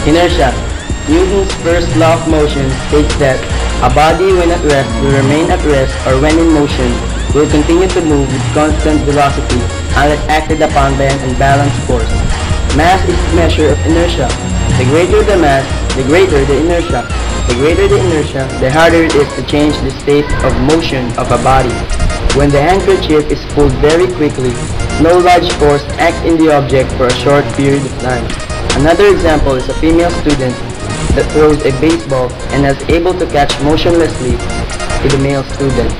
Inertia. Newton's first law of motion states that a body when at rest will remain at rest, or when in motion will continue to move with constant velocity unless acted upon by an unbalanced force. Mass is the measure of inertia. The greater the mass, the greater the inertia. The greater the inertia, the harder it is to change the state of motion of a body. When the handkerchief is pulled very quickly, no large force acts in the object for a short period of time. Another example is a female student that throws a baseball and is able to catch motionlessly to the male student.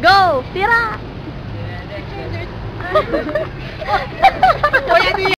Go! Tira!